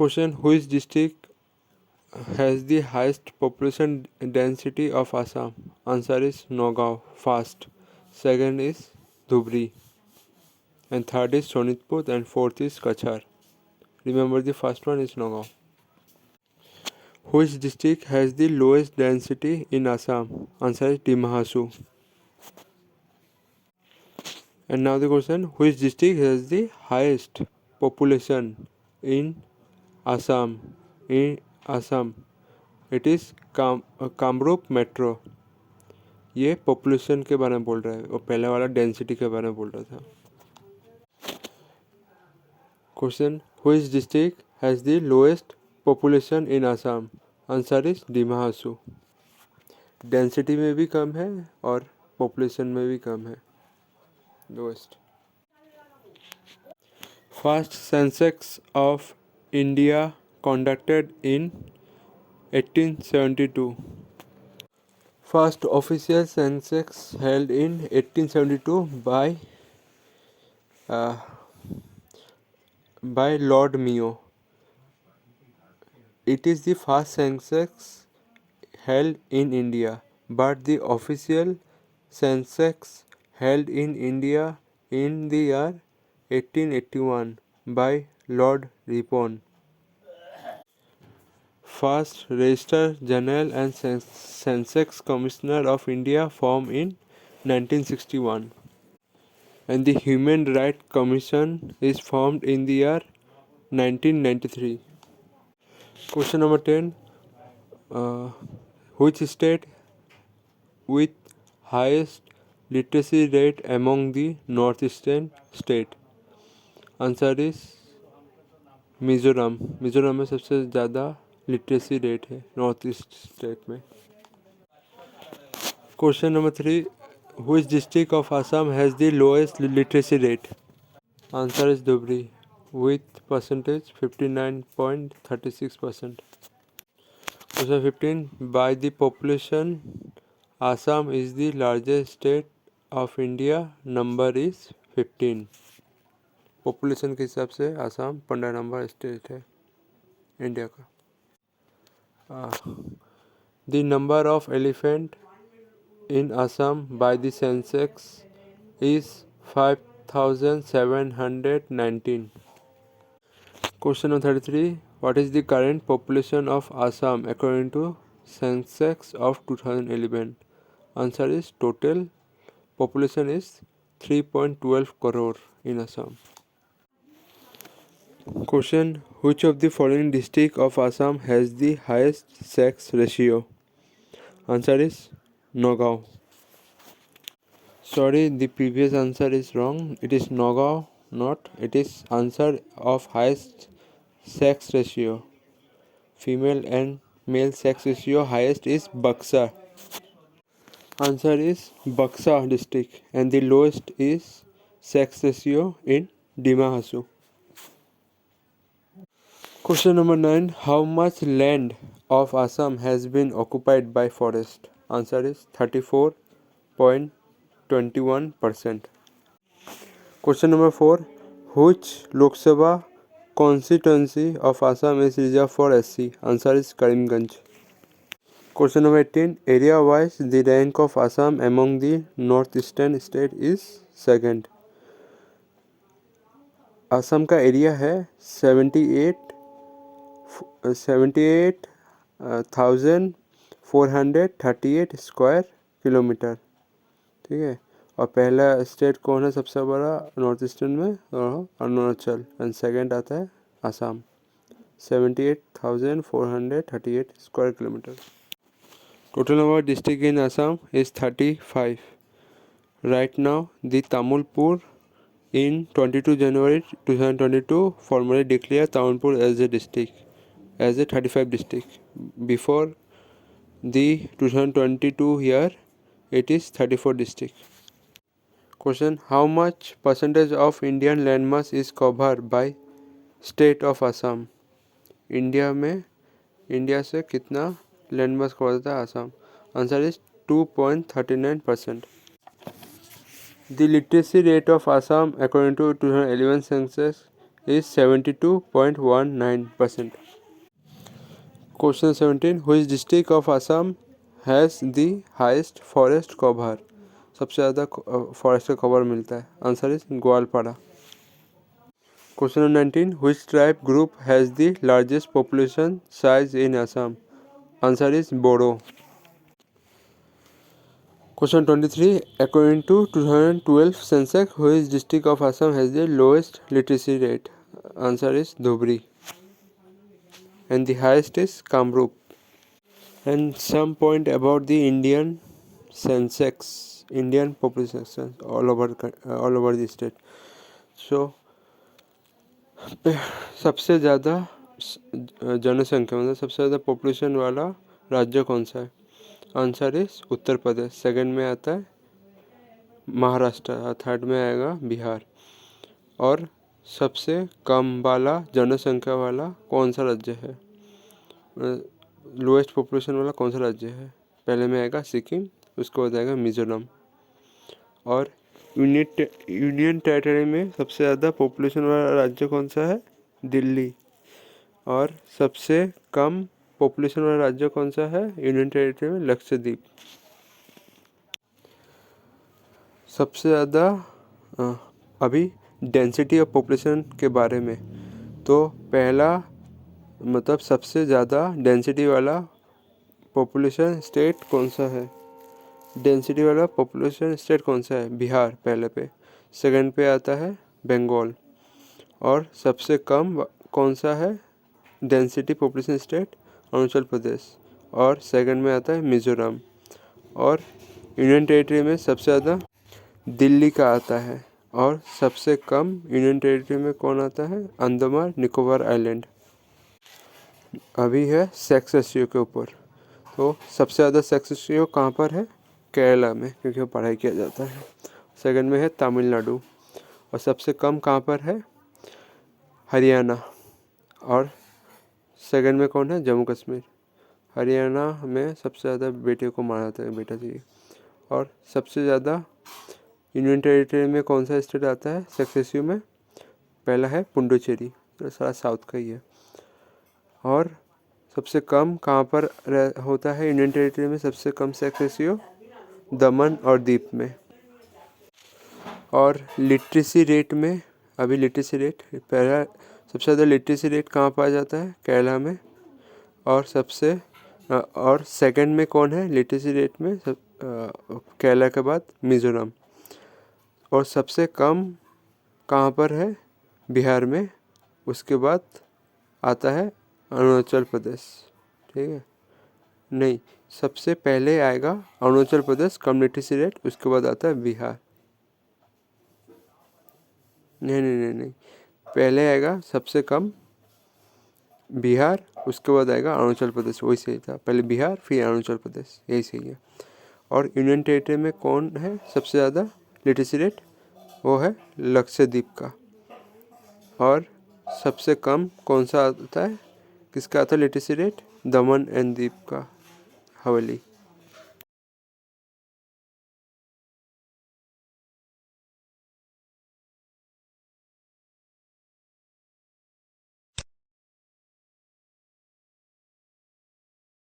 Question: which district has the highest population density of Assam? Answer is Nagaon. First. Second is Dhubri. And third is Sonitpur. And fourth is Kachar. Remember, the first one is Nagaon. Which district has the lowest density in Assam? Answer is Dima Hasao. And now the question: which district has the highest population in Assam? In Assam, it is Kamrup metro. ये population के बारे में बोल रहा है और पहले वाला डेंसिटी के बारे में बोल रहा था. Question: which district has the lowest population in Assam? Answer is Dima Hasao. Density में भी कम है और पॉपुलेशन में भी कम है. Lowest. First Sensex of India conducted in 1872. First official census held in 1872 by Lord Mayo. It is the first census held in India, but the official census held in India in the year 1881 by Lord Ripon. First Register General and Census Commissioner of India formed in 1961. And the Human Rights Commission is formed in the year 1993. Question number 10. Which state with highest literacy rate among the northeastern state? Answer is Mizoram. Mizoram में सबसे ज़्यादा literacy rate है north east state में. Question number 3. Which district of Assam has the lowest literacy rate? Answer is Dhubri with percentage 59.36%. Question 15. By the population, Assam is the largest state of India. Number is 15. Population के हिसाब से Assam 15 number state है India का. The number of elephant in Assam by the census is 5,719. Question number 33. What is the current population of Assam according to census of 2011? Answer is total population is 3.12 crore in Assam. Question: which of the following district of Assam has the highest sex ratio? Answer is Nagaon. Sorry, the previous answer is wrong. It is Nagaon, not. It is answer of highest sex ratio. Female and male sex ratio highest is Buxar. Answer is Buxar district, and the lowest is sex ratio in Dima Hasao. Question number 9. How much land of Assam has been occupied by forest? Answer is 34.21%. Question number 4. Which Lok Sabha constituency of Assam is reserved for SC? Answer is Karimganj. Question number 18. Area wise, the rank of Assam among the northeastern state is second. Assam का area है 78,438 square kilometre. ठीक है. और पहला state कौन है सबसे बड़ा नॉर्थ ईस्टर्न में? अरुणाचल. एंड सेकंड आता है Assam 78,438 square kilometre. Total number district in Assam is 35. Right now the Tamulpur in 22 January 2022 formally declared Tamilpur as a district, as a 35 district. Before the 2022 year, it is 34 district. Question: how much percentage of Indian landmass is covered by state of Assam? India से कितना landmass cover होता है Assam? Answer is 2.39%. The literacy rate of Assam according to 2011 census is 72.19%. Question 17. Which district of Assam has the highest forest cover? सबसे ज़्यादा forest का cover मिलता है. Answer is Goalpara. Question 19. Which tribe group has the largest population size in Assam? Answer is Bodo. Question 23. According to 2012 census, which district of Assam has the lowest literacy rate? Answer is Dhubri. And the highest is Kamrup. And some point about the Indian census, Indian population all over the state. So सबसे ज़्यादा जनसंख्या मतलब सबसे ज़्यादा population वाला राज्य कौन सा है? Answer is Uttar Pradesh. Second में आता है महाराष्ट्र. थर्ड में आएगा बिहार. और सबसे कम वाला जनसंख्या वाला कौन सा राज्य है? लोएस्ट पॉपुलेशन वाला कौन सा राज्य है? पहले में आएगा सिक्किम, उसके बाद आएगा मिजोरम. और यूनियन टेरिटरी में सबसे ज़्यादा पॉपुलेशन वाला राज्य कौन सा है? दिल्ली. और सबसे कम पॉपुलेशन वाला राज्य कौन सा है यूनियन टेरिटरी में? लक्षद्वीप. सबसे ज़्यादा अभी डेंसिटी ऑफ पॉपुलेशन के बारे में, तो पहला मतलब सबसे ज़्यादा डेंसिटी वाला पॉपुलेशन स्टेट कौन सा है? डेंसिटी वाला पॉपुलेशन स्टेट कौन सा है? बिहार पहले पे. सेकंड पे आता है बंगाल. और सबसे कम कौन सा है density population state? Arunachal Pradesh. और सेकंड में आता है मिजोरम. और यूनियन टेरिटरी में सबसे ज़्यादा दिल्ली का आता है. और सबसे कम यूनियन टेरिटरी में कौन आता है? अंडमान निकोबार आइलैंड. अभी है सेक्स रेशियो के ऊपर. तो सबसे ज़्यादा सेक्स रेशियो कहाँ पर है? केरला में, क्योंकि वो पढ़ाई किया जाता है. सेकंड में है तमिलनाडु. और सबसे कम कहाँ पर है? हरियाणा. और सेकंड में कौन है? जम्मू कश्मीर. हरियाणा में सबसे ज़्यादा बेटियों को मारा जाता है, बेटा चाहिए. और सबसे ज़्यादा यूनियन टेरिटरी में कौन सा स्टेट आता है सेक्स रेशियो में? पहला है पुडुचेरी, तो सारा साउथ का ही है. और सबसे कम कहाँ पर होता है यूनियन टेरिटरी में सबसे कम सेक्स रेशियो? दमन और दीप में. और लिटरेसी रेट में, अभी लिटरेसी रेट पहला सबसे ज़्यादा लिटरेसी रेट कहाँ पाया जाता है? केरला में. और सेकंड में कौन है लिटरेसी रेट में? केरला के बाद मिजोरम. और सबसे कम कहाँ पर है? बिहार में. उसके बाद आता है अरुणाचल प्रदेश. ठीक है, नहीं, सबसे पहले आएगा अरुणाचल प्रदेश कम लिटरेसी रेट, उसके बाद आता है बिहार. नहीं, पहले आएगा सबसे कम बिहार, उसके बाद आएगा अरुणाचल प्रदेश. वही सही था, पहले बिहार फिर अरुणाचल प्रदेश, यही सही है. और यूनियन टेरिटरी में कौन है सबसे ज़्यादा लिटरेसी रेट? वो है लक्षद्वीप का. और सबसे कम कौन सा आता है? किसका आता है लिटरेसी रेट? दमन एंड दीप का, हवेली.